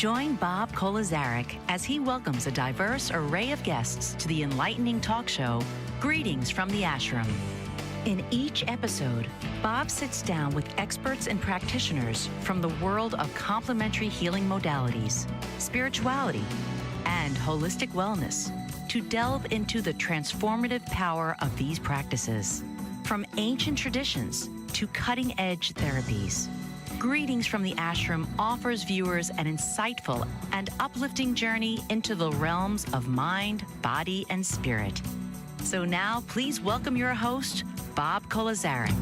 Join Bob Kolazarik as he welcomes a diverse array of guests to the enlightening talk show, Greetings from the Ashram. In each episode, Bob sits down with experts and practitioners from the world of complementary healing modalities, spirituality, and holistic wellness to delve into the transformative power of these practices. From ancient traditions to cutting-edge therapies, Greetings from the Ashram offers viewers an insightful and uplifting journey into the realms of mind, body, and spirit. So now, please welcome your host, Bob Kolazarik.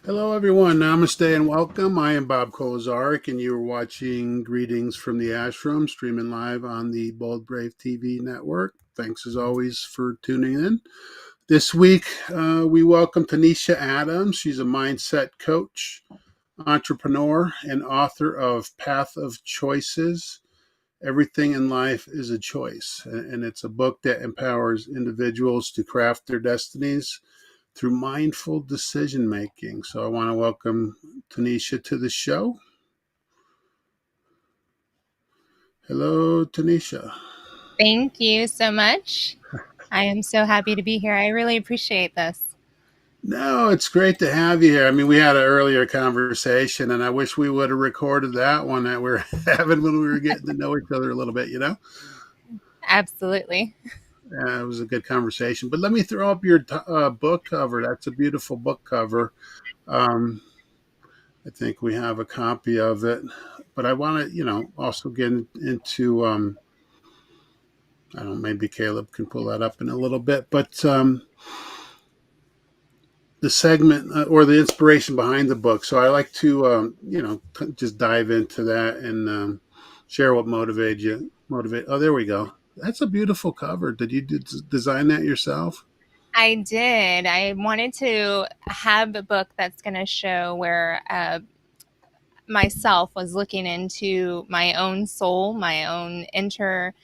Hello, everyone. Namaste and welcome. I am Bob Kolazarik, and you are watching Greetings from the Ashram, streaming live on the Bold Brave TV network. Thanks, as always, for tuning in. This week, we welcome Tanisha Adams. She's a mindset coach, entrepreneur, and author of Path of Choices. Everything in life is a choice. And it's a book that empowers individuals to craft their destinies through mindful decision making. So I want to welcome Tanisha to the show. Hello, Tanisha. Thank you so much. I am so happy to be here. I really appreciate this. No, it's great to have you here. I mean, we had an earlier conversation, and I wish we would have recorded that one that we were having when we were getting to know each other a little bit, you know? Absolutely. It was a good conversation. But let me throw up your book cover. That's a beautiful book cover. I think we have a copy of it. But I want to, also get into, I don't know, maybe Caleb can pull that up in a little bit. But the segment or the inspiration behind the book. So I like to, just dive into that and share what motivated you. Oh, there we go. That's a beautiful cover. Did you design that yourself? I did. I wanted to have a book that's going to show where myself was looking into my own soul, my own inner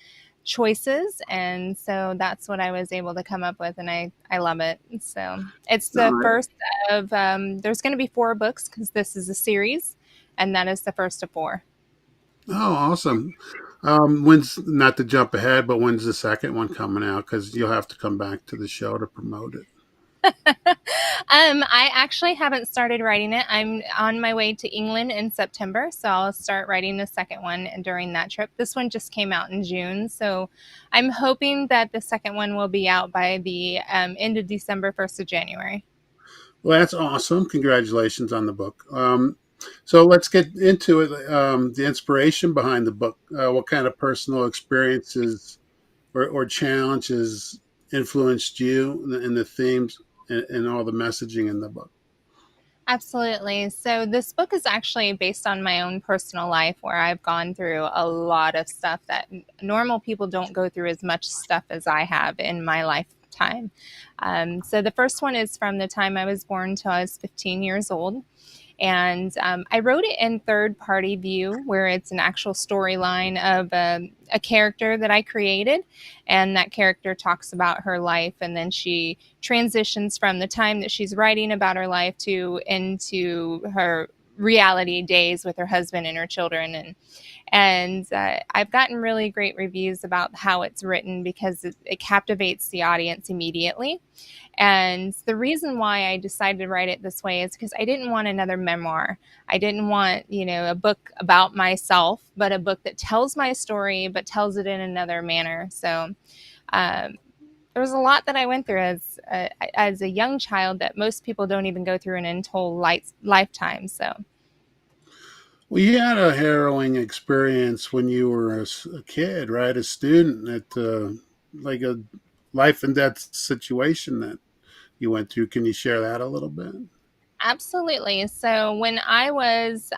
choices. And so that's what I was able to come up with. And I love it. So it's the first of, there's going to be 4 books because this is a series. And that is the first of 4. Oh, awesome. When's, not to jump ahead, but when's the second one coming out? Because you'll have to come back to the show to promote it. I actually haven't started writing it. I'm on my way to England in September, so I'll start writing the second one during that trip. This one just came out in June, so I'm hoping that the second one will be out by the end of December, 1st of January. Well, that's awesome. Congratulations on the book. So let's get into it. The inspiration behind the book. What kind of personal experiences or challenges influenced you in the themes and all the messaging in the book? Absolutely. So this book is actually based on my own personal life where I've gone through a lot of stuff that normal people don't go through as much stuff as I have in my lifetime. So the first one is from the time I was born till I was 15 years old. And I wrote it in third-party view, where it's an actual storyline of a character that I created. And that character talks about her life. And then she transitions from the time that she's writing about her life into her reality days with her husband and her children. And I've gotten really great reviews about how it's written because it captivates the audience immediately. And the reason why I decided to write it this way is because I didn't want another memoir. I didn't want, a book about myself, but a book that tells my story, but tells it in another manner. So there was a lot that I went through as a young child that most people don't even go through an entire lifetime. So. Well, you had a harrowing experience when you were a kid, right? A student at like a life and death situation that you went through. Can you share that a little bit? Absolutely. So when I was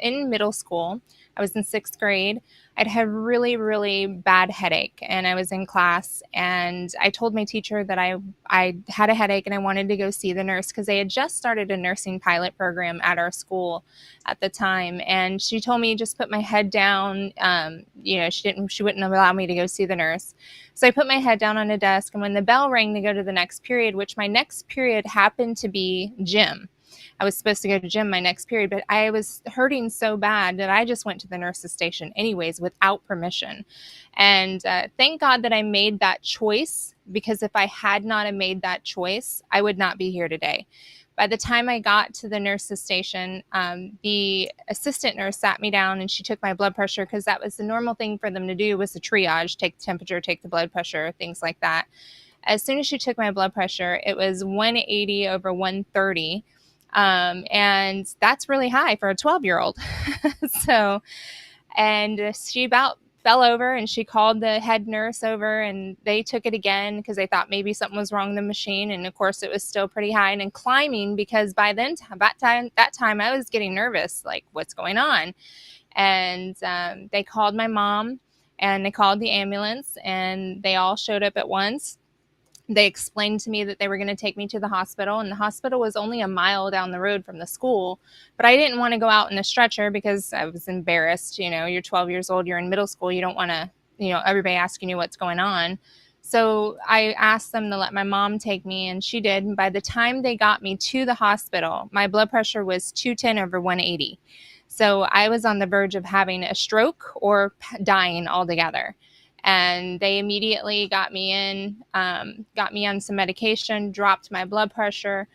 in middle school, I was in 6th grade. I'd had really, really bad headache, and I was in class, and I told my teacher that I had a headache and I wanted to go see the nurse because they had just started a nursing pilot program at our school at the time. And she told me just put my head down. She wouldn't allow me to go see the nurse. So I put my head down on a desk, and when the bell rang to go to the next period, which my next period happened to be gym. I was supposed to go to gym my next period, but I was hurting so bad that I just went to the nurse's station anyways without permission. And thank God that I made that choice, because if I had not have made that choice, I would not be here today. By the time I got to the nurse's station, the assistant nurse sat me down and she took my blood pressure, because that was the normal thing for them to do, was the triage, take the temperature, take the blood pressure, things like that. As soon as she took my blood pressure, it was 180 over 130. And that's really high for a 12-year-old. So, and she about fell over, and she called the head nurse over, and they took it again because they thought maybe something was wrong with the machine. And of course it was still pretty high and climbing, because by then that time I was getting nervous, like, what's going on? And they called my mom and they called the ambulance, and they all showed up at once. They explained to me that they were going to take me to the hospital, and the hospital was only a mile down the road from the school. But I didn't want to go out in a stretcher because I was embarrassed. You know, you're 12 years old, you're in middle school, you don't want to, everybody asking you what's going on. So I asked them to let my mom take me, and she did. And by the time they got me to the hospital, my blood pressure was 210 over 180. So I was on the verge of having a stroke or dying altogether. And they immediately got me on some medication, dropped my blood pressure,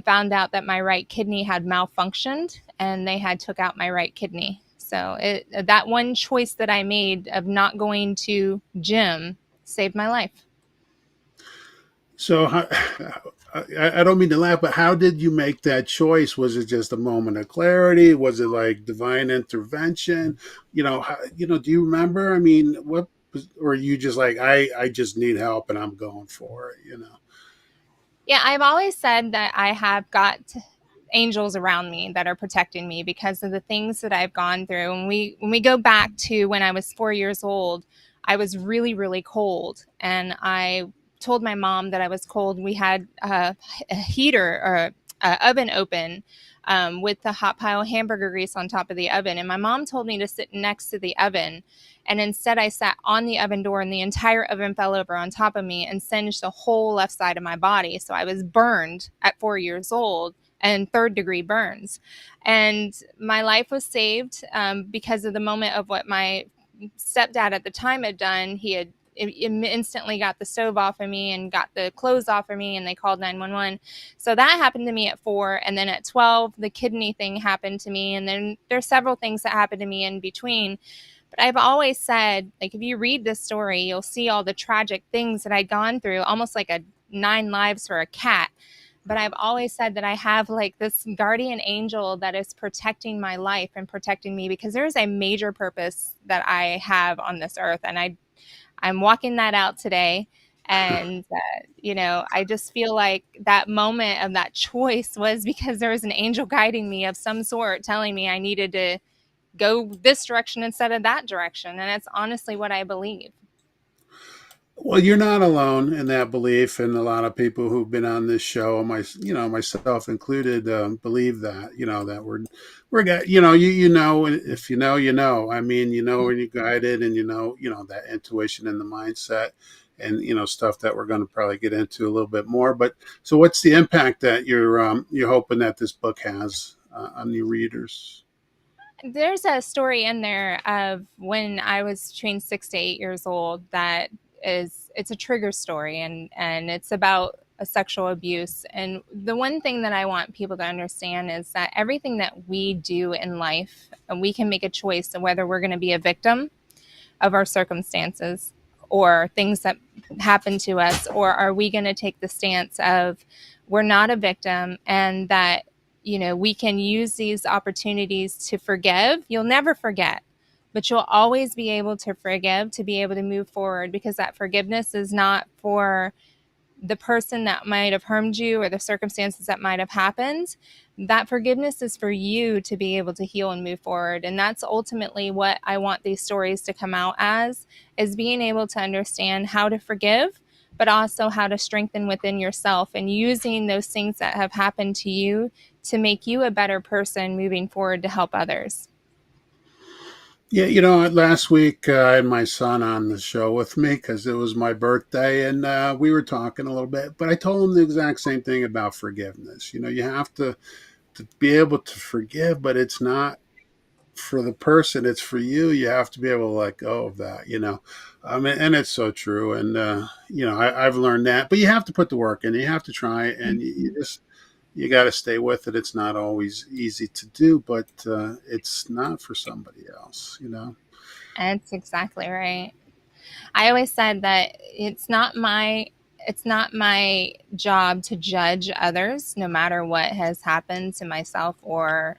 found out that my right kidney had malfunctioned, and they had took out my right kidney. So that one choice that I made of not going to gym saved my life. So I don't mean to laugh, but how did you make that choice? Was it just a moment of clarity? Was it like divine intervention? Do you remember? I mean, what? Or you just like, I just need help and I'm going for it? Yeah, I've always said that I have got angels around me that are protecting me because of the things that I've gone through. And when we go back to when I was 4 years old, I was really, really cold. And I told my mom that I was cold. We had a heater or a oven open with the hot pile hamburger grease on top of the oven. And my mom told me to sit next to the oven. And instead, I sat on the oven door, and the entire oven fell over on top of me and singed the whole left side of my body. So I was burned at 4 years old, and third-degree burns. And my life was saved because of the moment of what my stepdad at the time had done. He had instantly got the stove off of me and got the clothes off of me, and they called 911. So that happened to me at 4. And then at 12, the kidney thing happened to me. And then there's several things that happened to me in between. But I've always said, like, if you read this story, you'll see all the tragic things that I'd gone through, almost like a 9 lives for a cat. But I've always said that I have like this guardian angel that is protecting my life and protecting me, because there's a major purpose that I have on this earth. And I'm walking that out today. And, I just feel like that moment of that choice was because there was an angel guiding me of some sort, telling me I needed to go this direction instead of that direction. And it's honestly what I believe. Well, you're not alone in that belief, and a lot of people who've been on this show, myself included, believe that. That if you know, you know. I mean, when you're guided, and that intuition and the mindset, and stuff that we're going to probably get into a little bit more. But so, what's the impact that you're hoping that this book has on your readers? There's a story in there of when I was between 6 to 8 years old that it's a trigger story, and it's about a sexual abuse. And the one thing that I want people to understand is that everything that we do in life, and we can make a choice of whether we're going to be a victim of our circumstances or things that happen to us, or are we going to take the stance of we're not a victim, and that we can use these opportunities to forgive. You'll never forget, but you'll always be able to forgive, to be able to move forward, because that forgiveness is not for the person that might have harmed you or the circumstances that might have happened. That forgiveness is for you to be able to heal and move forward. And that's ultimately what I want these stories to come out as, is being able to understand how to forgive, but also how to strengthen within yourself, and using those things that have happened to you to make you a better person moving forward to help others. Yeah, last week I had my son on the show with me because it was my birthday, and we were talking a little bit. But I told him the exact same thing about forgiveness. You have to to be able to forgive, but it's not for the person, it's for you. You have to be able to let go of that, and it's so true. And I've learned that, but you have to put the work in. You have to try, and you got to stay with it. It's not always easy to do, but it's not for somebody else. That's exactly right. I always said that it's not my job to judge others, no matter what has happened to myself or,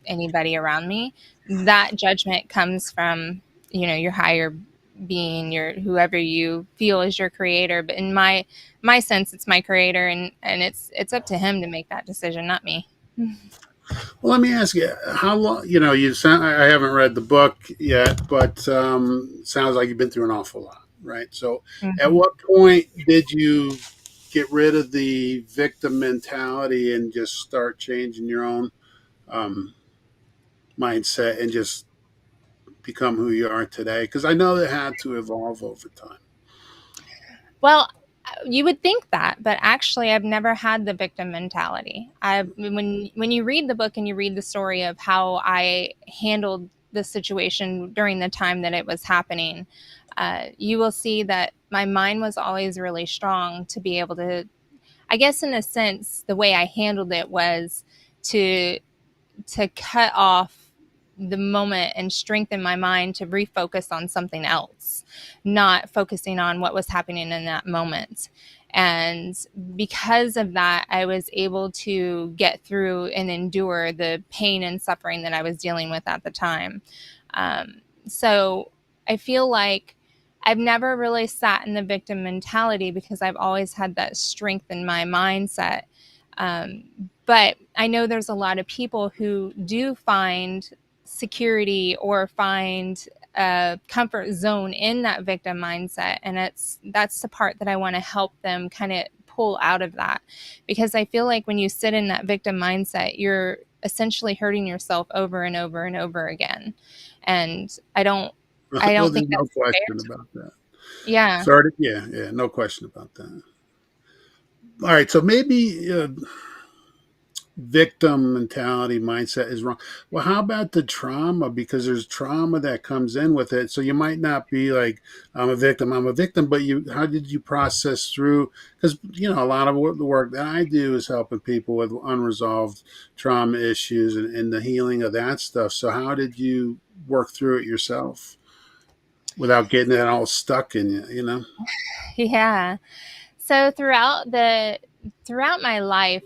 anybody around me. That judgment comes from, your higher being, your whoever you feel is your creator. But in my sense, it's my creator, and it's up to him to make that decision, not me. Well, let me ask you, how long? You sound. I haven't read the book yet, but sounds like you've been through an awful lot, right? So, at Mhm. what point did you get rid of the victim mentality and just start changing your own um, mindset and just become who you are today? Because I know that had to evolve over time. Well, you would think that, but actually, I've never had the victim mentality. When you read the book and you read the story of how I handled the situation during the time that it was happening, you will see that my mind was always really strong to be able to. I guess, in a sense, the way I handled it was to cut off the moment and strengthen my mind to refocus on something else, not focusing on what was happening in that moment. And because of that, I was able to get through and endure the pain and suffering that I was dealing with at the time. So I feel like I've never really sat in the victim mentality because I've always had that strength in my mindset. But I know there's a lot of people who do find security or find a comfort zone in that victim mindset, and that's the part that I want to help them kind of pull out of that, because I feel like when you sit in that victim mindset, you're essentially hurting yourself over and over and over again, and I Well, don't think there's no that's fair question to, about that. yeah. Sorry. Yeah, no question about that. All right, so maybe victim mentality mindset is wrong. Well, how about the trauma? Because there's trauma that comes in with it. So you might not be like, I'm a victim, but how did you process through? Because, a lot of the work that I do is helping people with unresolved trauma issues and the healing of that stuff. So how did you work through it yourself without getting it all stuck in you? Yeah. So throughout my life,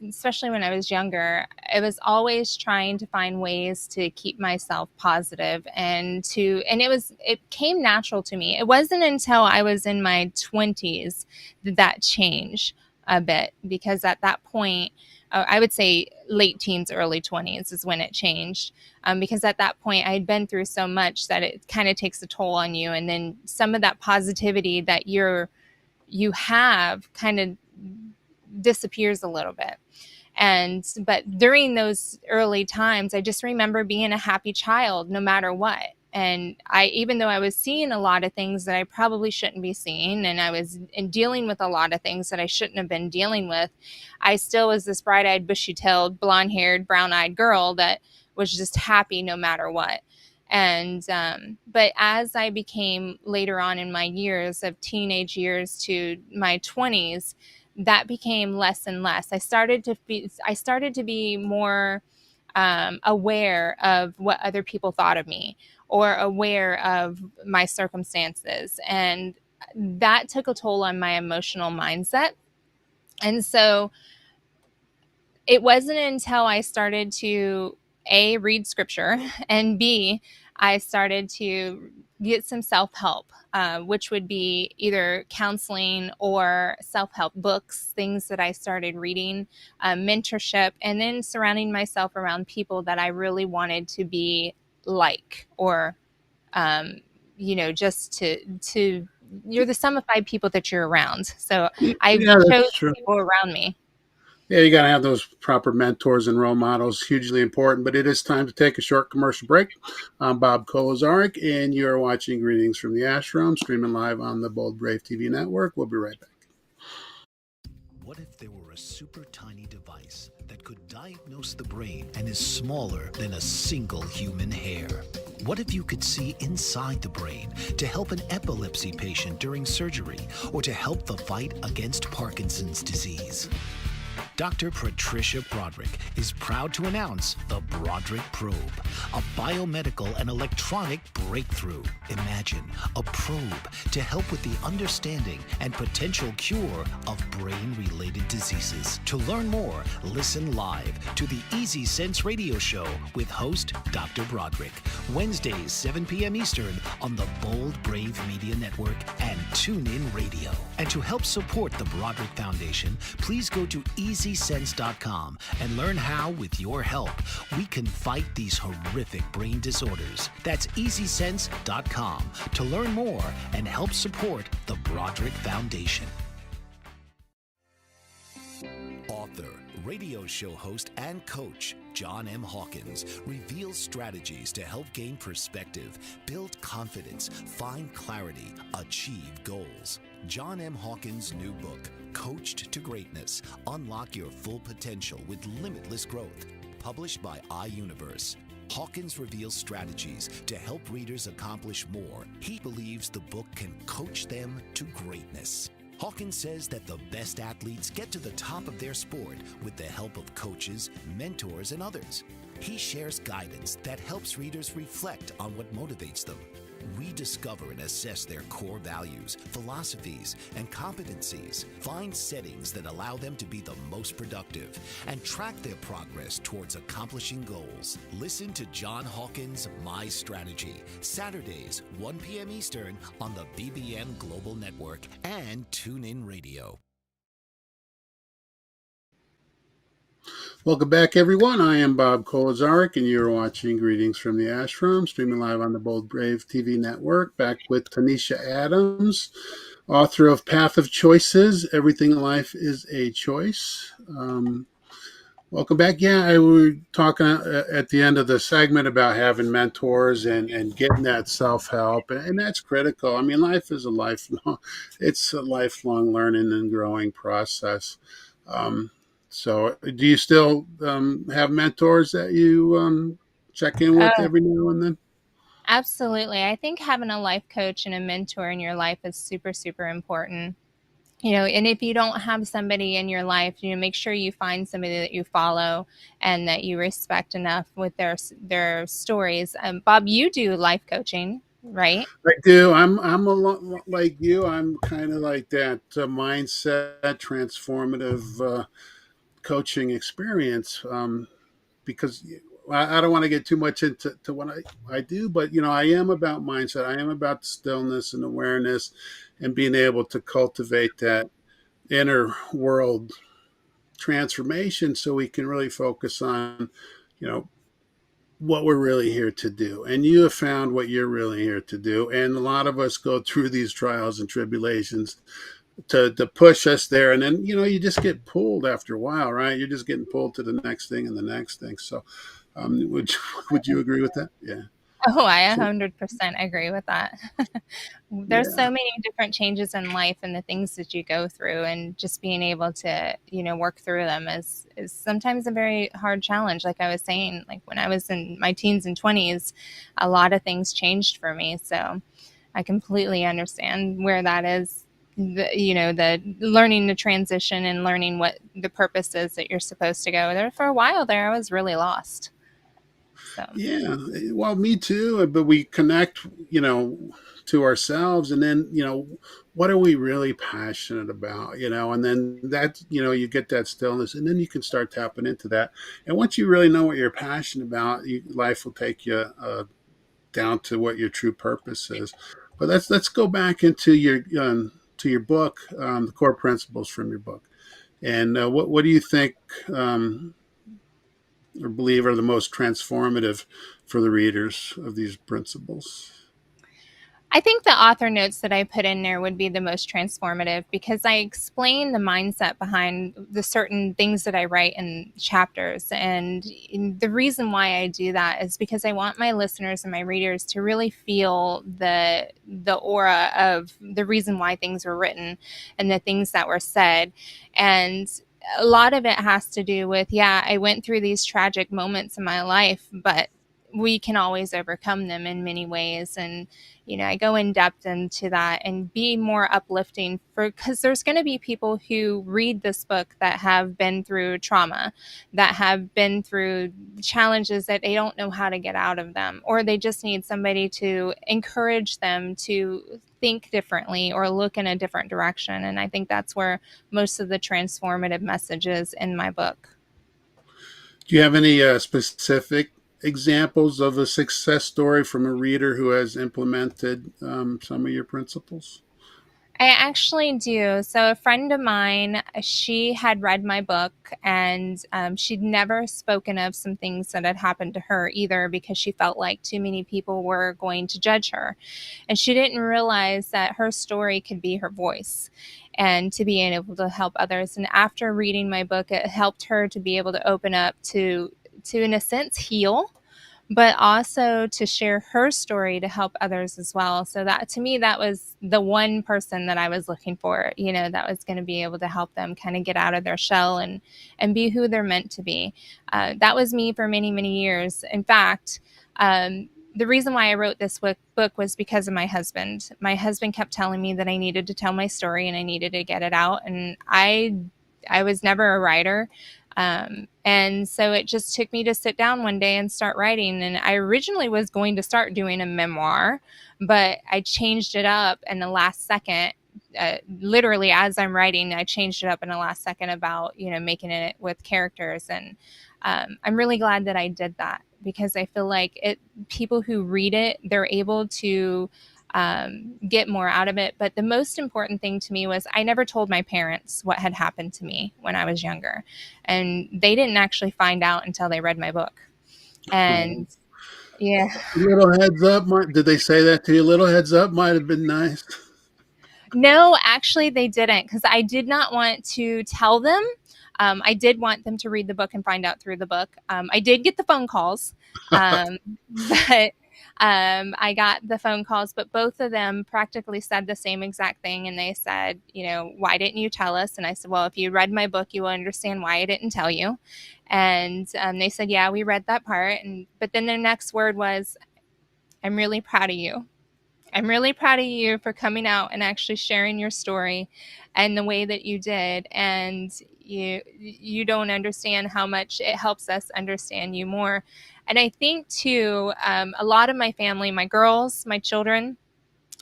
especially when I was younger, I was always trying to find ways to keep myself positive and it came natural to me. It wasn't until I was in my 20s that changed a bit, because at that point, I would say late teens, early 20s is when it changed. Because at that point, I had been through so much that it kind of takes a toll on you. And then some of that positivity that you have kind of disappears a little bit. But during those early times, I just remember being a happy child no matter what. And even though I was seeing a lot of things that I probably shouldn't be seeing, and I was dealing with a lot of things that I shouldn't have been dealing with, I still was this bright eyed, bushy tailed, blonde haired, brown eyed girl that was just happy no matter what. But as I became later on in my years of teenage years to my 20s, that became less and less. I started to be more aware of what other people thought of me, or aware of my circumstances, and that took a toll on my emotional mindset. And so it wasn't until I started to A, read scripture, and B, I started to get some self help, which would be either counseling or self help books, things that I started reading, mentorship, and then surrounding myself around people that I really wanted to be like, or, um, just to, you're the sum of five people that you're around. So I Yeah, chose that's true. people around me. Yeah, you got to have those proper mentors and role models, hugely important. But it is time to take a short commercial break. I'm Bob Kolazarek, and you're watching Greetings from the Ashram, streaming live on the Bold Brave TV network. We'll be right back. What if there were a super tiny device that could diagnose the brain and is smaller than a single human hair? What if you could see inside the brain to help an epilepsy patient during surgery or to help the fight against Parkinson's disease? Dr. Patricia Broderick is proud to announce the Broderick Probe, a biomedical and electronic breakthrough. Imagine a probe to help with the understanding and potential cure of brain-related diseases. To learn more, listen live to the Easy Sense radio show with host Dr. Broderick, Wednesdays 7 p.m. Eastern on the Bold Brave Media Network and TuneIn Radio. And to help support the Broderick Foundation, please go to EasySense.com and learn how, with your help, we can fight these horrific brain disorders. That's EasySense.com to learn more and help support the Broderick Foundation. Author, radio show host, and coach John M. Hawkins reveals strategies to help gain perspective, build confidence, find clarity, achieve goals. John M. Hawkins' new book, Coached to Greatness, Unlock Your Full Potential with Limitless Growth, published by iUniverse. Hawkins reveals strategies to help readers accomplish more. He believes the book can coach them to greatness. Hawkins says that the best athletes get to the top of their sport with the help of coaches, mentors, and others. He shares guidance that helps readers reflect on what motivates them, rediscover and assess their core values, philosophies, and competencies, find settings that allow them to be the most productive, and track their progress towards accomplishing goals. Listen to John Hawkins' My Strategy, Saturdays, 1 p.m. Eastern on the BBM Global Network and TuneIn Radio. Welcome back, everyone. I am Bob Kolazarek, and you're watching Greetings from the Ashram, streaming live on the Bold Brave TV network. Back with Tanisha Adams, author of Path of Choices, Everything in Life is a Choice. Welcome back. Yeah, we were talking at the end of the segment about having mentors and getting that self-help, and that's critical. I mean, life is it's a lifelong learning and growing process. So do you still have mentors that you check in with every now and then? Absolutely. I think having a life coach and a mentor in your life is super, super important. And if you don't have somebody in your life, make sure you find somebody that you follow and that you respect enough with their stories. Bob, you do life coaching, right? I do. I'm a lot like you. I'm kind of like that mindset, transformative coaching experience. Because I don't want to get too much into what I do, but I am about mindset. I am about stillness and awareness and being able to cultivate that inner world transformation so we can really focus on, you know, what we're really here to do. And you have found what you're really here to do. And a lot of us go through these trials and tribulations to push us there. And then, you just get pulled after a while, right? You're just getting pulled to the next thing and the next thing. So would you agree with that? Yeah. Oh, I So, 100% agree with that. There's yeah. so many different changes in life and the things that you go through, and just being able to, work through them is sometimes a very hard challenge. Like I was saying, like when I was in my teens and 20s, a lot of things changed for me. So I completely understand where that is. The learning to transition and learning what the purpose is that you're supposed to go there. For a while there, I was really lost. So. Yeah, well, me too. But we connect, to ourselves, and then, what are we really passionate about, and then that, you get that stillness, and then you can start tapping into that. And once you really know what you're passionate about, life will take you down to what your true purpose is. But let's go back into your book, the core principles from your book, and what do you think? Or believe are the most transformative for the readers of these principles? I think the author notes that I put in there would be the most transformative, because I explain the mindset behind the certain things that I write in chapters. And the reason why I do that is because I want my listeners and my readers to really feel the aura of the reason why things were written and the things that were said. And a lot of it has to do with, yeah, I went through these tragic moments in my life, but we can always overcome them in many ways. And I go in depth into that and be more uplifting, because there's going to be people who read this book that have been through trauma, that have been through challenges that they don't know how to get out of them, or they just need somebody to encourage them to think differently or look in a different direction. And I think that's where most of the transformative messages in my book. Do you have any specific examples of a success story from a reader who has implemented some of your principles? I actually do. So a friend of mine, she had read my book, and she'd never spoken of some things that had happened to her either, because she felt like too many people were going to judge her. And she didn't realize that her story could be her voice and to be able to help others. And after reading my book, it helped her to be able to open up to in a sense, heal, but also to share her story to help others as well. So that, to me, that was the one person that I was looking for, that was going to be able to help them kind of get out of their shell and be who they're meant to be. That was me for many, many years. In fact, the reason why I wrote this book was because of my husband. My husband kept telling me that I needed to tell my story and I needed to get it out. And I was never a writer. And so it just took me to sit down one day and start writing. And I originally was going to start doing a memoir, but I changed it up in the last second. Literally, as I'm writing, I changed it up in the last second about, making it with characters. And I'm really glad that I did that, because I feel like people who read it, they're able to get more out of it. But the most important thing to me was I never told my parents what had happened to me when I was younger. And they didn't actually find out until they read my book. And yeah. Little heads up. Did they say that to you? Little heads up might have been nice. No, actually, they didn't, because I did not want to tell them. I did want them to read the book and find out through the book. I did get the phone calls, but I got the phone calls, but both of them practically said the same exact thing. And they said, why didn't you tell us? And I said, well, if you read my book, you will understand why I didn't tell you. And they said, yeah, we read that part. But then their next word was, I'm really proud of you. I'm really proud of you for coming out and actually sharing your story and the way that you did. And you don't understand how much it helps us understand you more. And I think, too, a lot of my family, my girls, my children,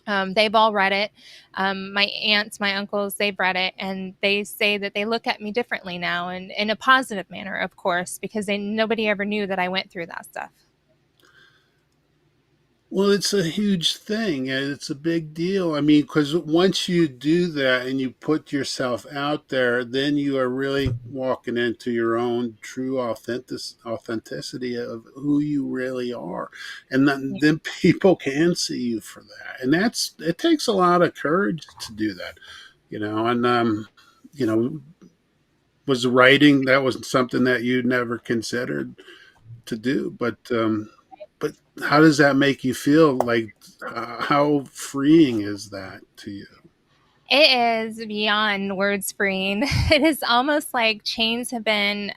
they've all read it. My aunts, my uncles, they've read it. And they say that they look at me differently now, and in a positive manner, of course, because nobody ever knew that I went through that stuff. Well, it's a huge thing, and it's a big deal. I mean, because once you do that and you put yourself out there, then you are really walking into your own true authenticity of who you really are, and then people can see you for that. And it takes a lot of courage to do that, And you know, was writing, that was something that you never considered to do, but how does that make you feel? Like, how freeing is that to you? It is beyond words freeing. It is almost like chains have been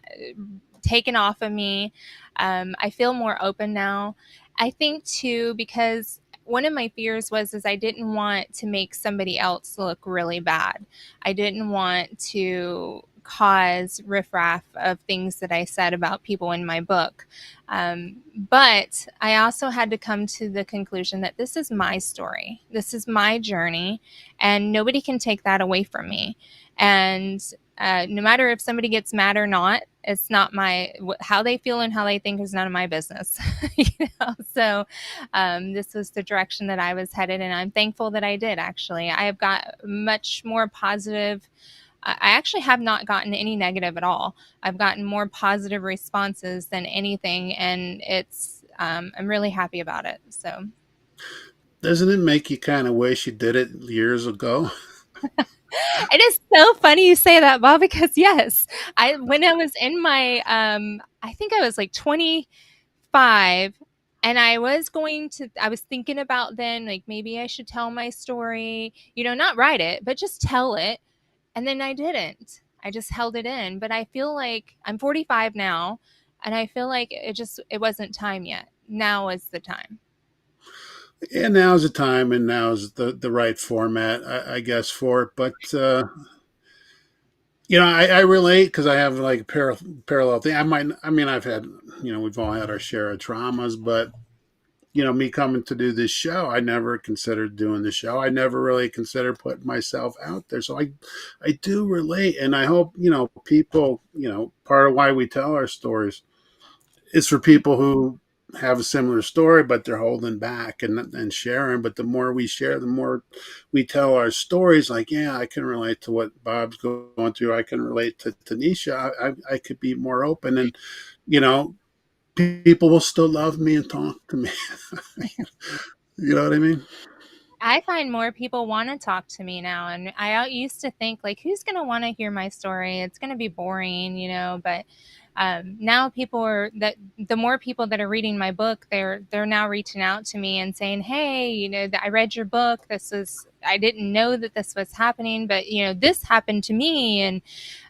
taken off of me. I feel more open now. I think, too, because one of my fears is I didn't want to make somebody else look really bad. I didn't want to cause riffraff of things that I said about people in my book. But I also had to come to the conclusion that this is my story. This is my journey, and nobody can take that away from me. And no matter if somebody gets mad or not, it's not how they feel and how they think is none of my business. So this was the direction that I was headed, and I'm thankful that I did. Actually, I have got much more positive. I actually have not gotten any negative at all. I've gotten more positive responses than anything, and I'm really happy about it. So Doesn't it make you kind of wish you did it years ago? It is so funny you say that, Bob, because yes, I when I was in my I think I was like 25, and I was thinking about then, like, maybe I should tell my story, not write it, but just tell it. And then I didn't. I just held it in. But I feel like I'm 45 now, and I feel like it wasn't time yet. Now is the time. And now's the time, and now's the right format, I guess, for it. But I relate because I have like parallel thing. I mean, I've had, we've all had our share of traumas, but me coming to do this show, I never considered doing the show. I never really considered putting myself out there. So I do relate, and I hope people, part of why we tell our stories is for people who have a similar story, but they're holding back and sharing. But the more we share, the more we tell our stories. Like, yeah, I can relate to what Bob's going through. I can relate to Tanisha. I could be more open, and you know, people will still love me and talk to me. You know what I mean? I find more people want to talk to me now. And I used to think, like, who's going to want to hear my story? It's going to be boring. But now the more people that are reading my book, they're now reaching out to me and saying, hey, I read your book. I didn't know that this was happening, but this happened to me. And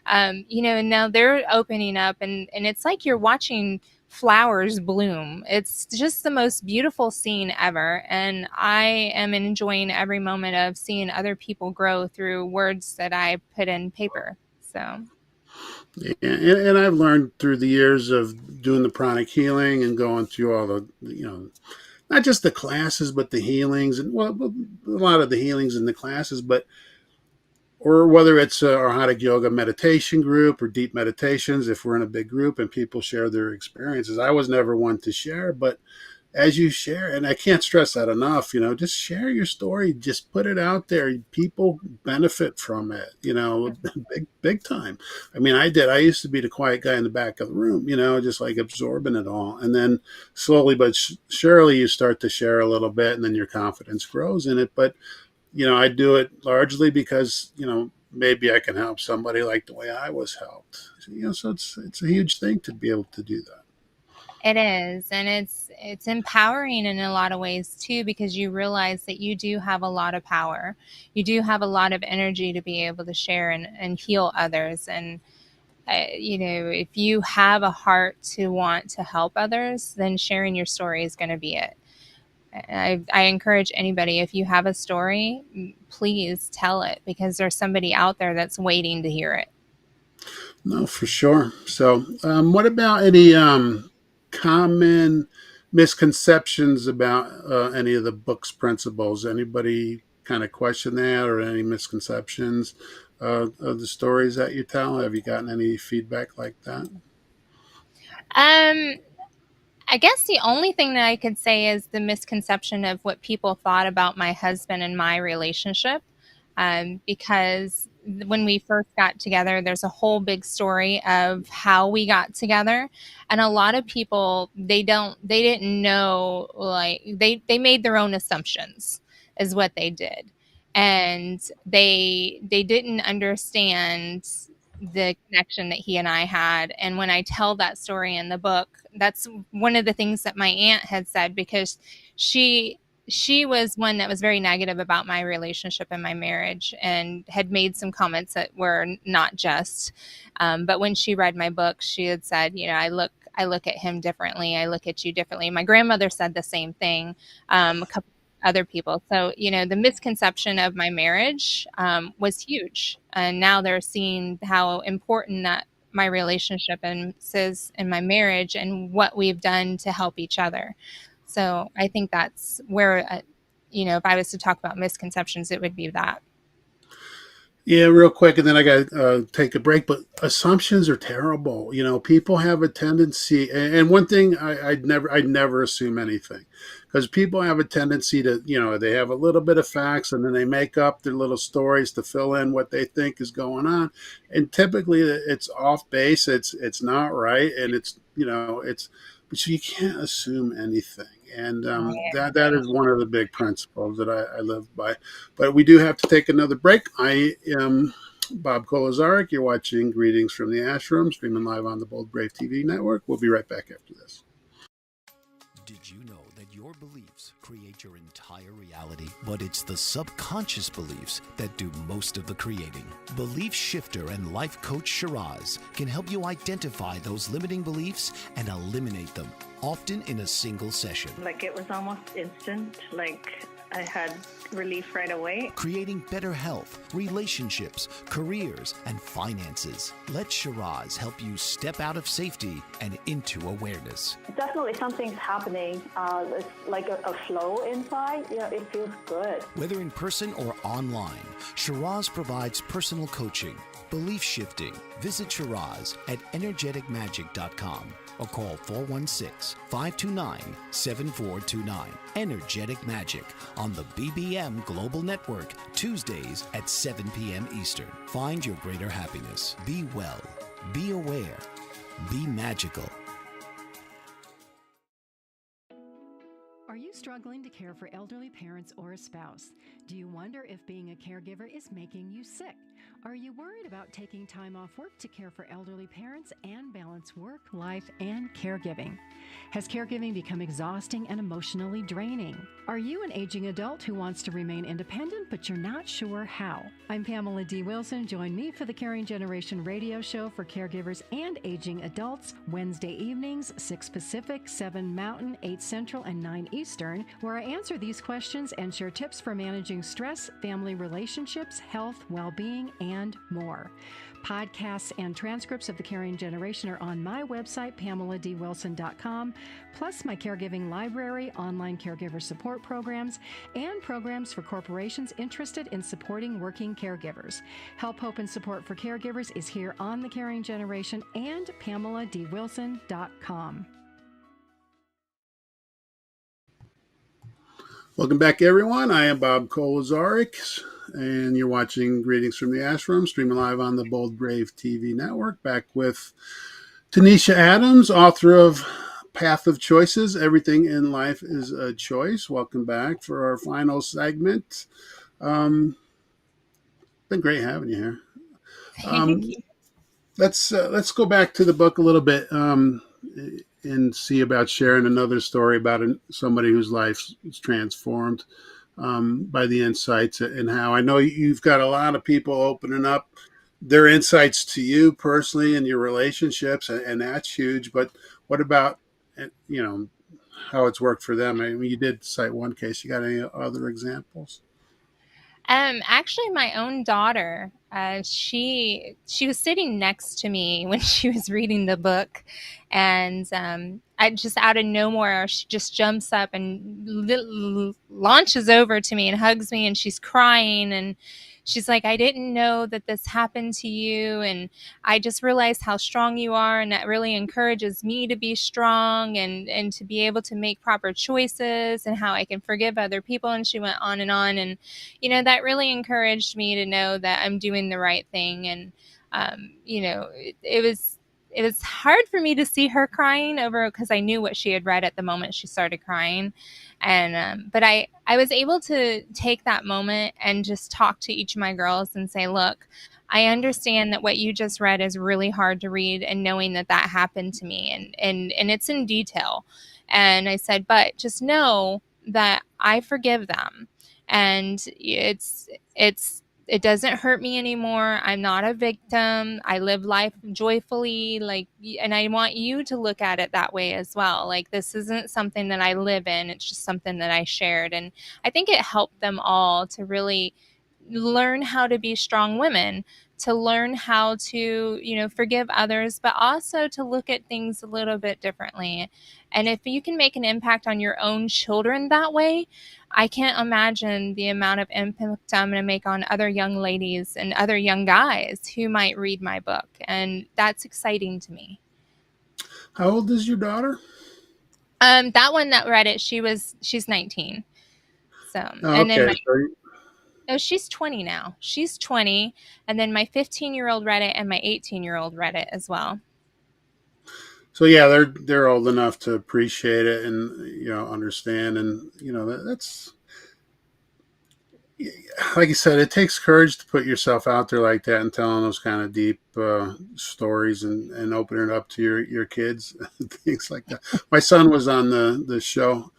and now they're opening up, and it's like you're watching flowers bloom. It's just the most beautiful scene ever, and I am enjoying every moment of seeing other people grow through words that I put in paper. So And I've learned through the years of doing the pranic healing and going through all the, not just the classes, but the healings and well, a lot of the healings in the classes, but or whether it's our Hatha Yoga meditation group or deep meditations, if we're in a big group and people share their experiences. I was never one to share, but as you share, and I can't stress that enough, just share your story, just put it out there. People benefit from it, big time. I mean, I used to be the quiet guy in the back of the room, just like absorbing it all. And then slowly but surely you start to share a little bit, and then your confidence grows in it. But I do it largely because maybe I can help somebody like the way I was helped. So it's a huge thing to be able to do that. it is, and it's empowering in a lot of ways too, because you realize that you do have a lot of power. You do have a lot of energy to be able to share and heal others. And if you have a heart to want to help others, then sharing your story is going to be it. I encourage anybody, if you have a story, please tell it, because there's somebody out there that's waiting to hear it. No, for sure. So, what about any common misconceptions about any of the book's principles? Anybody kind of question that, or any misconceptions of the stories that you tell? Have you gotten any feedback like that? Um, I guess the only thing that I could say is the misconception of what people thought about my husband and my relationship. Because when we first got together, there's a whole big story of how we got together. And a lot of people, they didn't know, like, they made their own assumptions is what they did. And they didn't understand the connection that he and I had. And when I tell that story in the book, that's one of the things that my aunt had said, because she was one that was very negative about my relationship and my marriage, and had made some comments that were not just. But when she read my book, she had said, I look at him differently. I look at you differently. My grandmother said the same thing. A couple other people. So, the misconception of my marriage was huge. And now they're seeing how important that my relationship is in my marriage, and what we've done to help each other. So I think that's where, if I was to talk about misconceptions, it would be that. Yeah, real quick, and then I got to take a break. But assumptions are terrible. People have a tendency, and one thing I'd never assume anything, because people have a tendency to, they have a little bit of facts, and then they make up their little stories to fill in what they think is going on, and typically it's off base. It's not right, and it's. but you can't assume anything. And that is one of the big principles that I live by. But we do have to take another break. I am Bob Kolozarik. You're watching Greetings from the Ashram, streaming live on the Bold Brave TV network. We'll be right back after this. Did you know that your beliefs create your entire reality? But it's the subconscious beliefs that do most of the creating. Belief shifter and life coach Shiraz can help you identify those limiting beliefs and eliminate them, often in a single session. Like, it was almost instant. Like, I had relief right away. Creating better health, relationships, careers, and finances. Let Shiraz help you step out of safety and into awareness. Definitely something's happening. It's like a flow inside. It feels good. Whether in person or online, Shiraz provides personal coaching, belief shifting. Visit Shiraz at energeticmagic.com or call 416-529-7429. Energetic Magic on the BBM Global Network, Tuesdays at 7 p.m. Eastern. Find your greater happiness. Be well. Be aware. Be magical. Are you struggling to care for elderly parents or a spouse? Do you wonder if being a caregiver is making you sick? Are you worried about taking time off work to care for elderly parents and balance work, life, and caregiving? Has caregiving become exhausting and emotionally draining? Are you an aging adult who wants to remain independent, but you're not sure how? I'm Pamela D. Wilson. Join me for the Caring Generation radio show for caregivers and aging adults, Wednesday evenings, 6 Pacific, 7 Mountain, 8 Central, and 9 Eastern, where I answer these questions and share tips for managing stress, family relationships, health, well-being, and more. Podcasts and transcripts of the Caring Generation are on my website, PamelaDWilson.com, plus my caregiving library, online caregiver support programs, and programs for corporations interested in supporting working caregivers. Help, hope, and support for caregivers is here on the Caring Generation and PamelaDWilson.com. Welcome back, everyone. I am Bob Kolozarik, and you're watching Greetings from the Ashram, streaming live on the Bold Brave TV network. Back with Tanisha Adams, author of Path of Choices, Everything in Life is a Choice. Welcome back for our final segment. Been great having you here. Thank you. Let's go back to the book a little bit and see about sharing another story about somebody whose life is transformed by the insights, and how I know you've got a lot of people opening up their insights to you personally and your relationships, and that's huge. But what about, how it's worked for them? I mean, you did cite one case. You got any other examples? Actually, my own daughter, she was sitting next to me when she was reading the book, and I just, out of nowhere, she just jumps up and launches over to me and hugs me, and she's crying, and she's like, "I didn't know that this happened to you, and I just realized how strong you are, and that really encourages me to be strong and to be able to make proper choices, and how I can forgive other people." And she went on, and that really encouraged me to know that I'm doing the right thing. And it was hard for me to see her crying over, because I knew what she had read at the moment she started crying. And but I was able to take that moment and just talk to each of my girls and say, "Look, I understand that what you just read is really hard to read, and knowing that happened to me, and it's in detail." And I said, "But just know that I forgive them, and it doesn't hurt me anymore. I'm not a victim. I live life joyfully, and I want you to look at it that way as well. Like, this isn't something that I live in. It's just something that I shared." And I think it helped them all to really learn how to be strong women, to learn how to, forgive others, but also to look at things a little bit differently. And if you can make an impact on your own children that way, I can't imagine the amount of impact I'm going to make on other young ladies and other young guys who might read my book. And that's exciting to me. How old is your daughter? That one that read it, she's 19. So, and okay. then no, she's 20 now. She's 20. And then my 15-year-old read it, and my 18-year-old read it as well. So yeah, they're old enough to appreciate it and understand, and that's like you said, it takes courage to put yourself out there like that and telling those kind of deep stories and opening it up to your kids and things like that. My son was on the show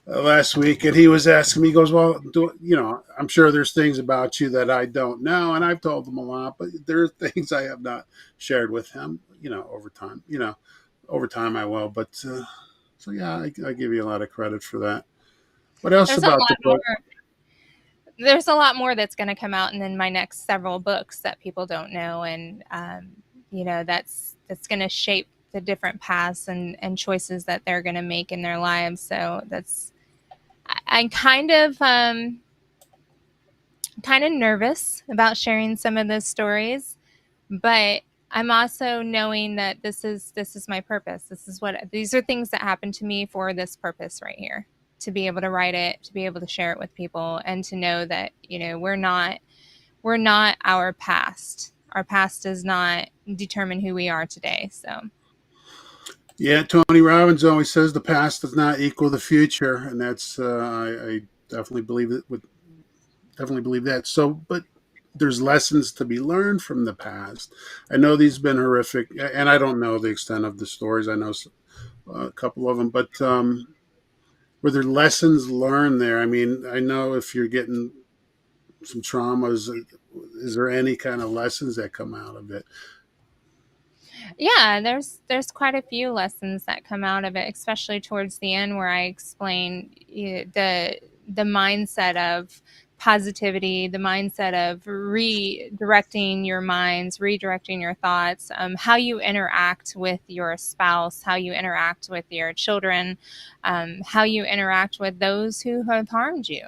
last week, and he was asking me, he goes, well, I'm sure there's things about you that I don't know, and I've told him a lot, but there are things I have not shared with him, over time. Over time I will, but so yeah, I give you a lot of credit for that. What else There's a about the lot book? more. There's a lot more that's going to come out in my next several books that people don't know, and that's going to shape the different paths and choices that they're going to make in their lives. So I'm kind of nervous about sharing some of those stories, but I'm also knowing that this is my purpose. These are things that happen to me for this purpose right here, to be able to write it, to be able to share it with people, and to know that we're not our past. Our past does not determine who we are today. So Yeah, Tony Robbins always says the past does not equal the future, and that's I definitely believe it. Would definitely believe that. So, but there's lessons to be learned from the past. I know these have been horrific, and I don't know the extent of the stories. I know a couple of them, but were there lessons learned there? I mean, I know if you're getting some traumas, is there any kind of lessons that come out of it? yeah, there's quite a few lessons that come out of it, especially towards the end where I explain the mindset of positivity, the mindset of redirecting your minds, redirecting your thoughts, how you interact with your spouse, how you interact with your children, how you interact with those who have harmed you.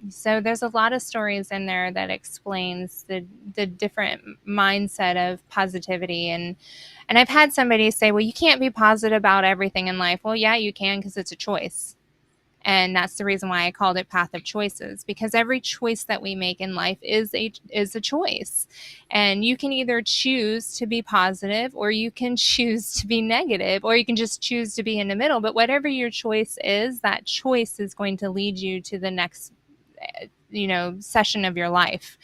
So there's a lot of stories in there that explains the different mindset of positivity, and I've had somebody say, well, you can't be positive about everything in life. Well, yeah, you can, because it's a choice. And that's the reason why I called it Path of Choices, because every choice that we make in life is a choice. And you can either choose to be positive, or you can choose to be negative, or you can just choose to be in the middle. But whatever your choice is, that choice is going to lead you to the next session of your life.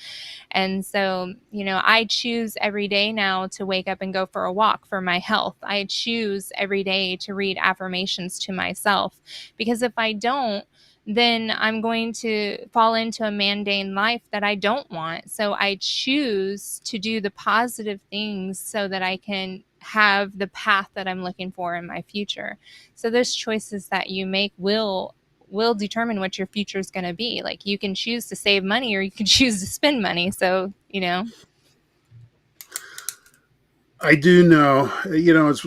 And so, I choose every day now to wake up and go for a walk for my health. I choose every day to read affirmations to myself, because if I don't, then I'm going to fall into a mundane life that I don't want. So I choose to do the positive things so that I can have the path that I'm looking for in my future. So those choices that you make will determine what your future is going to be. Like, you can choose to save money or you can choose to spend money. So, I do know, it's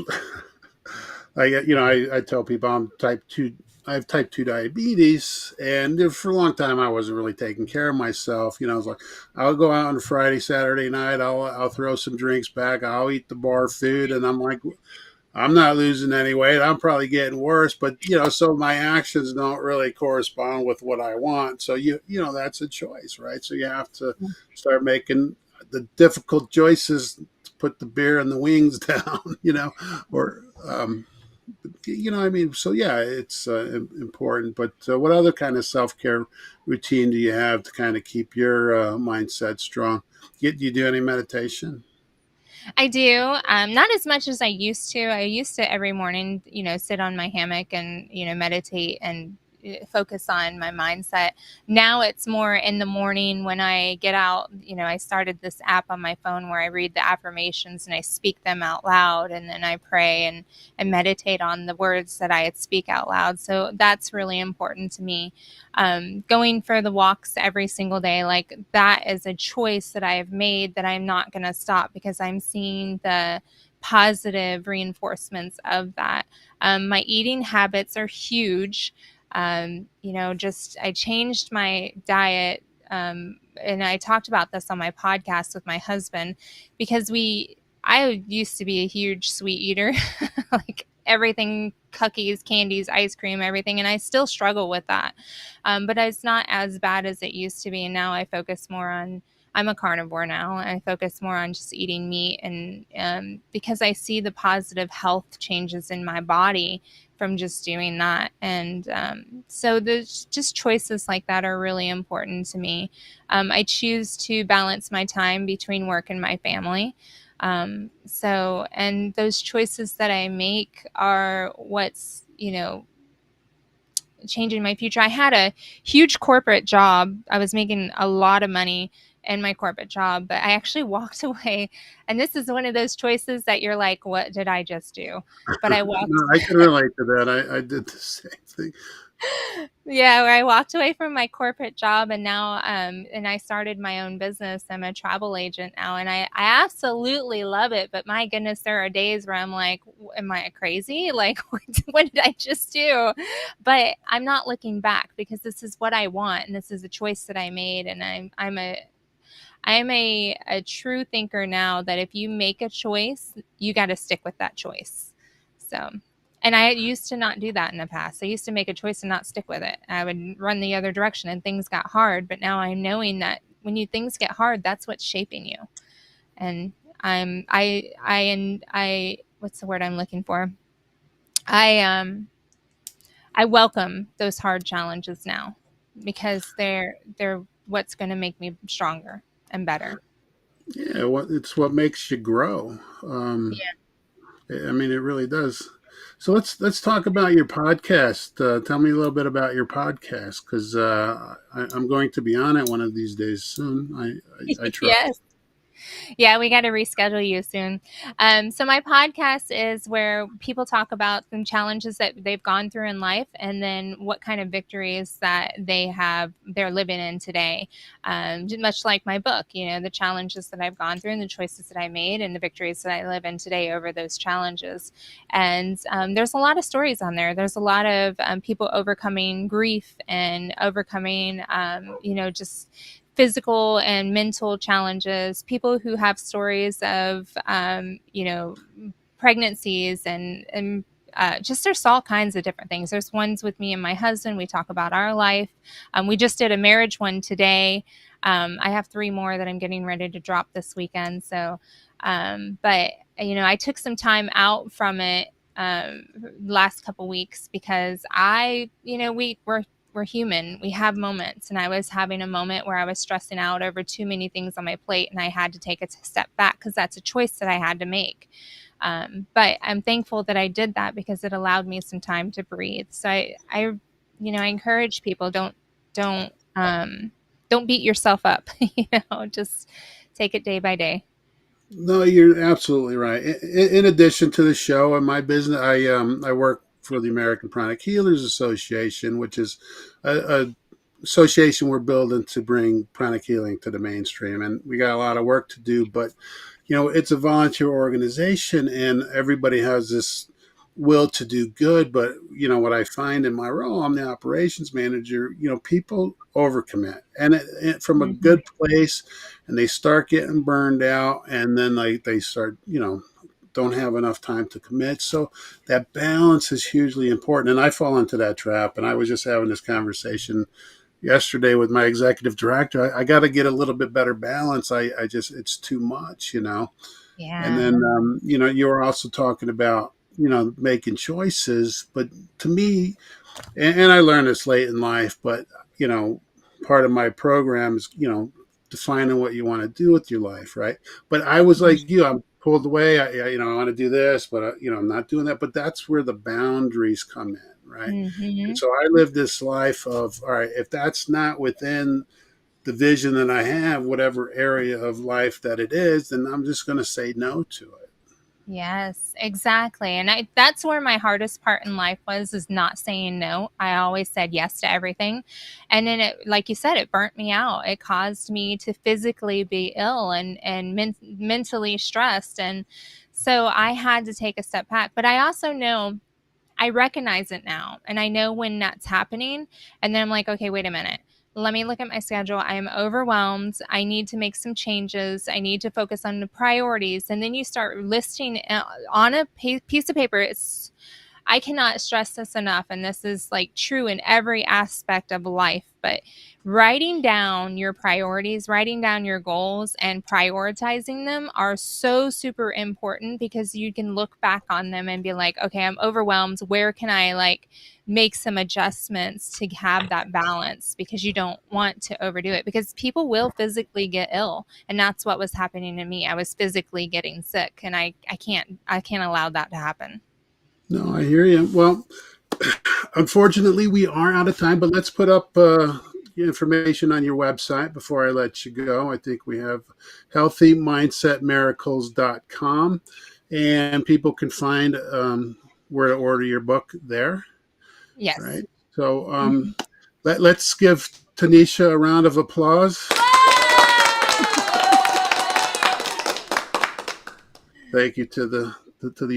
I tell people I'm type 2. I have type 2 diabetes, and for a long time I wasn't really taking care of myself. I was like, I'll go out on Friday, Saturday night, I'll throw some drinks back, I'll eat the bar food, and I'm like, I'm not losing any weight. I'm probably getting worse, but so my actions don't really correspond with what I want. So that's a choice, right? So you have to start making the difficult choices to put the beer and the wings down, or I mean, so yeah, it's important. But what other kind of self care routine do you have to kind of keep your mindset strong? Do you do any meditation? I do. Not as much as I used to. I used to every morning, sit on my hammock and, meditate and focus on my mindset. Now it's more in the morning when I get out. I started this app on my phone where I read the affirmations and I speak them out loud, and then I pray and meditate on the words that I speak out loud. So that's really important to me. Going for the walks every single day, like, that is a choice that I have made, that I'm not going to stop, because I'm seeing the positive reinforcements of that. My eating habits are huge. Just I changed my diet. And I talked about this on my podcast with my husband, because I used to be a huge sweet eater, like everything, cookies, candies, ice cream, everything. And I still struggle with that. But it's not as bad as it used to be. And now I focus more on I'm a carnivore now. I focus more on just eating meat, and because I see the positive health changes in my body from just doing that. And so there's just choices like that are really important to me. I choose to balance my time between work and my family. And those choices that I make are what's, changing my future. I had a huge corporate job. I was making a lot of money in my corporate job, but I actually walked away. And this is one of those choices that you're like, what did I just do? But I walked. No, I can relate to that. I did the same thing. Yeah, where I walked away from my corporate job, and now and I started my own business. I'm a travel agent now, and I absolutely love it. But my goodness, there are days where I'm like, am I crazy? Like, what did I just do? But I'm not looking back, because this is what I want, and this is a choice that I made. And I'm a true thinker now, that if you make a choice, you got to stick with that choice. So, and I used to not do that in the past. I used to make a choice and not stick with it. I would run the other direction and things got hard. But now I'm knowing that when things get hard, that's what's shaping you. And what's the word I'm looking for? I welcome those hard challenges now, because they're what's going to make me stronger and better. Yeah, it's what makes you grow. I mean, it really does. So let's talk about your podcast. Tell me a little bit about your podcast, because I'm going to be on it one of these days soon. I try. Yes. Yeah, we got to reschedule you soon. So my podcast is where people talk about some challenges that they've gone through in life, and then what kind of victories that they're living in today. Much like my book, the challenges that I've gone through and the choices that I made and the victories that I live in today over those challenges. And there's a lot of stories on there. There's a lot of people overcoming grief and overcoming, just physical and mental challenges, people who have stories of, pregnancies and just there's all kinds of different things. There's ones with me and my husband. We talk about our life. We just did a marriage one today. I have 3 more that I'm getting ready to drop this weekend. So, but I took some time out from it last couple weeks, because we're human. We have moments, and I was having a moment where I was stressing out over too many things on my plate, and I had to take a step back, because that's a choice that I had to make. But I'm thankful that I did that, because it allowed me some time to breathe. So I encourage people, don't beat yourself up. Just take it day by day. No, you're absolutely right. In addition to the show and my business, I work for the American Chronic Healers Association, which is a association we're building to bring pranic healing to the mainstream, and we got a lot of work to do. But it's a volunteer organization, and everybody has this will to do good. But what I find in my role, I'm the operations manager. People overcommit, and from a Mm-hmm. good place, and they start getting burned out, and then they start don't have enough time to commit. So that balance is hugely important, and I fall into that trap. And I was just having this conversation yesterday with my executive director. I got to get a little bit better balance. I just, it's too much. And Yeah. then you were also talking about making choices. But to me, and I learned this late in life, but part of my program is defining what you want to do with your life, right? But I was like you, I'm pulled away. I want to do this, but I'm not doing that. But that's where the boundaries come in, right? And Mm-hmm. so I live this life of, all right, if that's not within the vision that I have, whatever area of life that it is, then I'm just going to say no to it. Yes, exactly. And that's where my hardest part in life is not saying no. I always said yes to everything. And then like you said, it burnt me out. It caused me to physically be ill and mentally stressed. And so I had to take a step back. But I also know, I recognize it now, and I know when that's happening. And then I'm like, okay, wait a minute. Let me look at my schedule. I am overwhelmed. I need to make some changes. I need to focus on the priorities. And then you start listing on a piece of paper. I cannot stress this enough, and this is like true in every aspect of life, but writing down your priorities, writing down your goals, and prioritizing them are so super important, because you can look back on them and be like, okay, I'm overwhelmed. Where can I like make some adjustments to have that balance? Because you don't want to overdo it, because people will physically get ill. And that's what was happening to me. I was physically getting sick, and I can't allow that to happen. No, I hear you. Well, unfortunately, we are out of time, but let's put up information on your website before I let you go. I think we have healthymindsetmiracles.com, and people can find where to order your book there. Yes. Right. So let's give Tanisha a round of applause. Thank you to the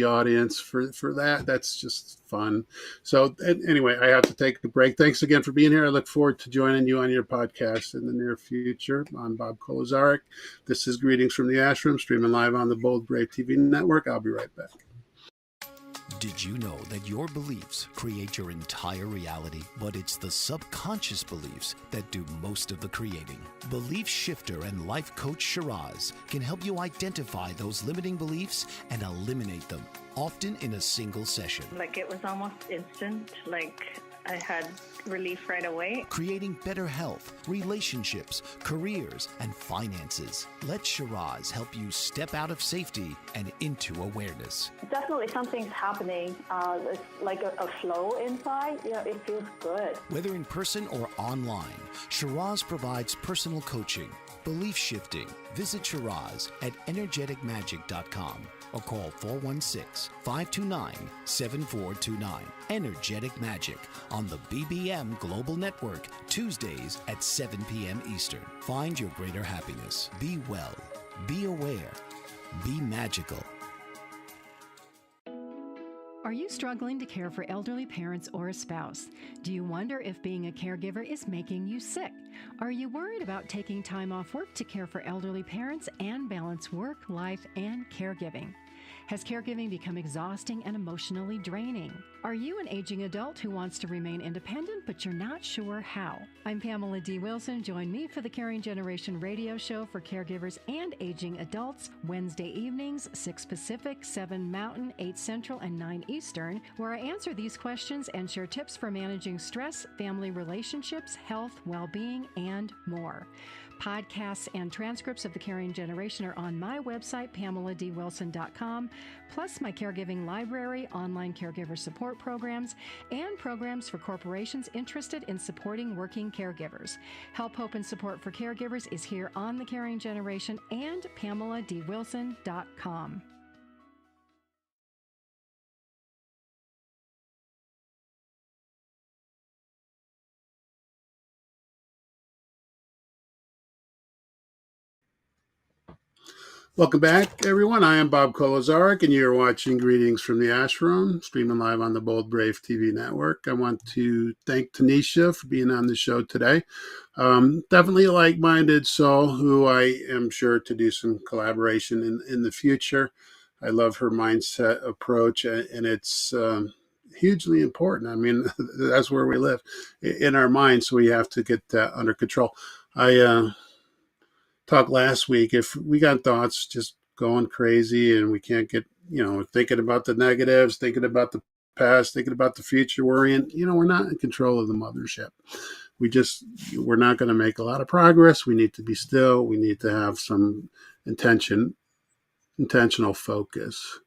audience for that. That's just fun. So anyway, I have to take a break. Thanks again for being here. I look forward to joining you on your podcast in the near future. I'm Bob Kolozarek. This is Greetings from the Ashram, streaming live on the Bold Brave TV network. I'll be right back. Did you know that your beliefs create your entire reality, but it's the subconscious beliefs that do most of the creating? Belief shifter and life coach Shiraz can help you identify those limiting beliefs and eliminate them, often in a single session. Like, it was almost instant. Like, I had relief right away. Creating better health, relationships, careers, and finances. Let Shiraz help you step out of safety and into awareness. Definitely something's happening. It's like a flow inside. It feels good. Whether in person or online, Shiraz provides personal coaching, belief shifting. Visit Shiraz at energeticmagic.com or call 416-529-7429. Energetic Magic on the BBM Global Network, Tuesdays at 7 p.m. Eastern. Find your greater happiness. Be well. Be aware. Be magical. Are you struggling to care for elderly parents or a spouse? Do you wonder if being a caregiver is making you sick? Are you worried about taking time off work to care for elderly parents and balance work, life, and caregiving? Has caregiving become exhausting and emotionally draining? Are you an aging adult who wants to remain independent, but you're not sure how? I'm Pamela D. Wilson. Join me for the Caring Generation radio show for caregivers and aging adults, Wednesday evenings, 6 Pacific, 7 Mountain, 8 Central, and 9 Eastern, where I answer these questions and share tips for managing stress, family relationships, health, well-being, and more. Podcasts and transcripts of the Caring Generation are on my website, PamelaDWilson.com, plus my caregiving library, online caregiver support programs, and programs for corporations interested in supporting working caregivers. Help, hope, and support for caregivers is here on the Caring Generation and PamelaDWilson.com. Welcome back, everyone. I am Bob Kolozarek, and you're watching Greetings from the Ashram, streaming live on the Bold Brave TV network. I want to thank Tanisha for being on the show today. Definitely a like-minded soul who I am sure to do some collaboration in the future. I love her mindset approach, and it's hugely important. I mean, that's where we live, in our minds, so we have to get that under control. I talked last week, if we got thoughts just going crazy and we can't get, thinking about the negatives, thinking about the past, thinking about the future, worrying, we're not in control of the mothership. We're not going to make a lot of progress. We need to be still. We need to have some intentional focus.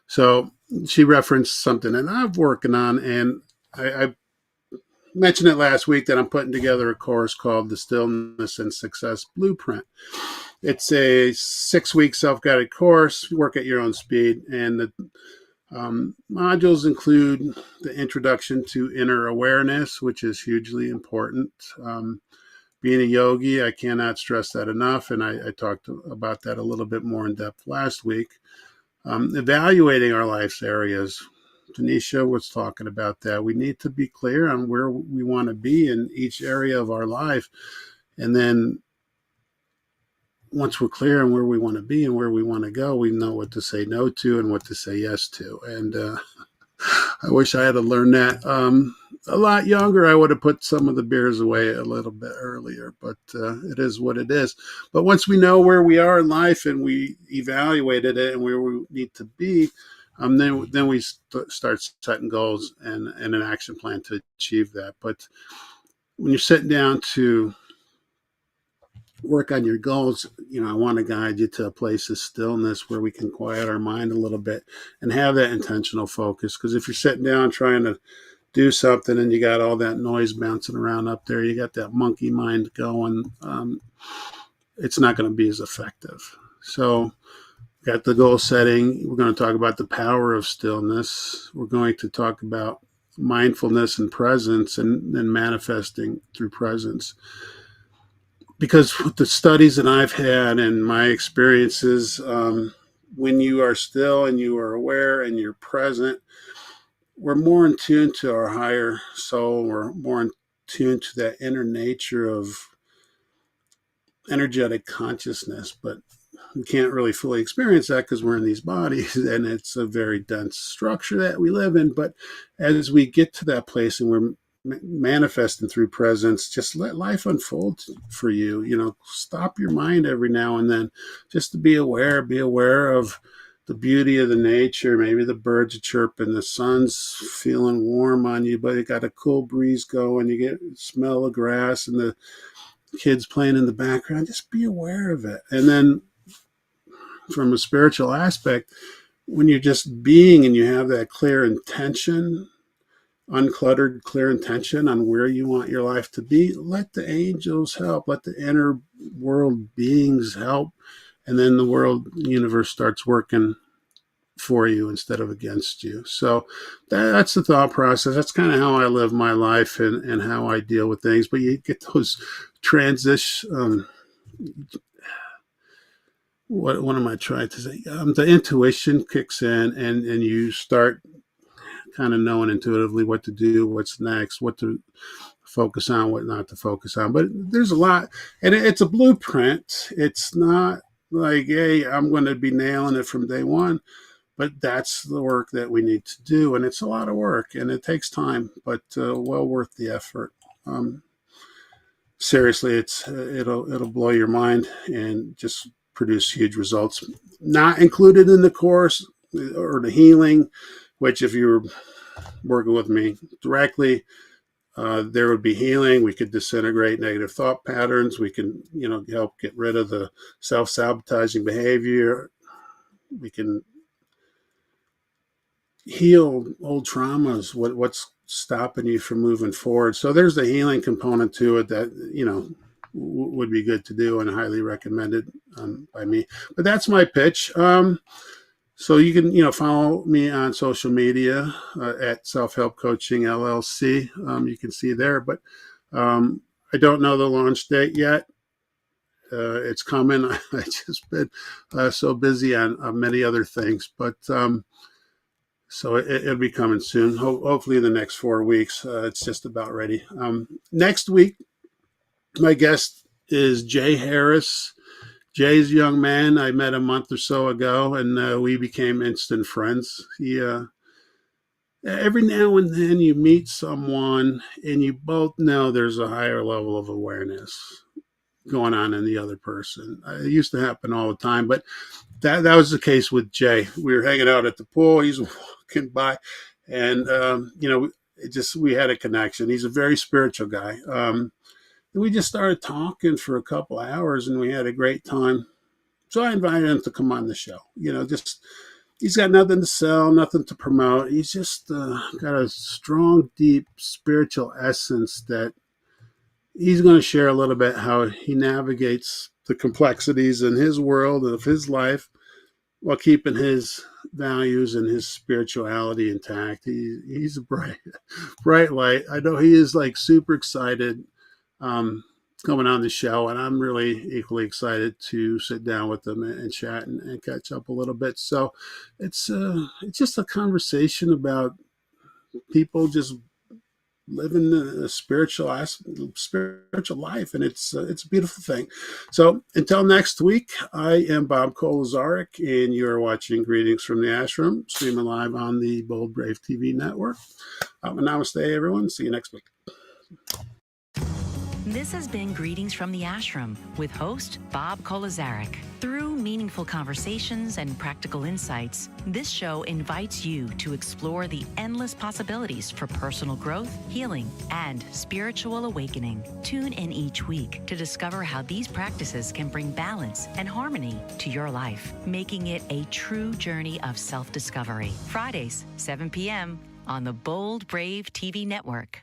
So she referenced something that I'm working on, and I mentioned it last week that I'm putting together a course called the Stillness and Success Blueprint. It's a 6-week self-guided course, work at your own speed, and the modules include the introduction to inner awareness, which is hugely important. Being a yogi, I cannot stress that enough, and I talked about that a little bit more in depth last week. Evaluating our life's areas. Tanisha was talking about that. We need to be clear on where we want to be in each area of our life. And then once we're clear on where we want to be and where we want to go, we know what to say no to and what to say yes to. And I wish I had to learn that. A lot younger, I would have put some of the beers away a little bit earlier, but it is what it is. But once we know where we are in life and we evaluated it and where we need to be, then we start setting goals and an action plan to achieve that. But when you're sitting down to work on your goals, I want to guide you to a place of stillness where we can quiet our mind a little bit and have that intentional focus. Because if you're sitting down trying to do something and you got all that noise bouncing around up there, you got that monkey mind going, it's not going to be as effective. So got the goal setting. We're going to talk about the power of stillness. We're going to talk about mindfulness and presence, and then manifesting through presence. Because with the studies that I've had and my experiences, when you are still and you are aware and you're present, we're more in tune to our higher soul. We're more in tune to that inner nature of energetic consciousness. But we can't really fully experience that because we're in these bodies and it's a very dense structure that we live in. But as we get to that place and we're manifesting through presence, just let life unfold for you. Stop your mind every now and then just to be aware of the beauty of the nature. Maybe the birds are chirping, the sun's feeling warm on you, but you got a cool breeze going, you get smell of grass and the kids playing in the background. Just be aware of it. And then from a spiritual aspect, when you're just being and you have that clear intention, uncluttered, clear intention on where you want your life to be, let the angels help, let the inner world beings help, and then the universe starts working for you instead of against you. So that's the thought process. That's kind of how I live my life and how I deal with things. But you get those transition. What am I trying to say? The intuition kicks in, and you start kind of knowing intuitively what to do, what's next, what to focus on, what not to focus on. But there's a lot, and it's a blueprint. It's not like, hey, I'm going to be nailing it from day one. But that's the work that we need to do, and it's a lot of work, and it takes time, but well worth the effort. Seriously, it'll blow your mind and just produce huge results. Not included in the course or the healing, which if you were working with me directly, there would be healing. We could disintegrate negative thought patterns. We can, help get rid of the self-sabotaging behavior. We can heal old traumas. What's stopping you from moving forward? So there's the healing component to it that, would be good to do and highly recommended by me. But that's my pitch. So you can, follow me on social media at Self-Help Coaching LLC. You can see there, but I don't know the launch date yet. It's coming. I just been so busy on many other things, but so it'll be coming soon. Hopefully in the next 4 weeks. It's just about ready. Next week, my guest is Jay Harris. Jay's a young man I met a month or so ago, and we became instant friends. Every now and then you meet someone and you both know there's a higher level of awareness going on in the other person. It used to happen all the time, but that was the case with Jay. We were hanging out at the pool. He's walking by, and we had a connection. He's a very spiritual guy. We just started talking for a couple hours, and we had a great time. So I invited him to come on the show. He's got nothing to sell, nothing to promote. He's just got a strong, deep spiritual essence that he's going to share a little bit how he navigates the complexities in his world of his life while keeping his values and his spirituality intact. He's a bright light. I know he is super excited coming on the show, and I'm really equally excited to sit down with him and chat and catch up a little bit. So it's just a conversation about people just living a spiritual life, and it's a beautiful thing. So until next week, I am Bob Kolazarek, and you're watching Greetings from the Ashram, streaming live on the Bold Brave TV network. Namaste, everyone. See you next week. This has been Greetings from the Ashram with host Bob Kolazarek. Through meaningful conversations and practical insights, this show invites you to explore the endless possibilities for personal growth, healing, and spiritual awakening. Tune in each week to discover how these practices can bring balance and harmony to your life, making it a true journey of self-discovery. Fridays, 7 p.m. on the Bold Brave TV network.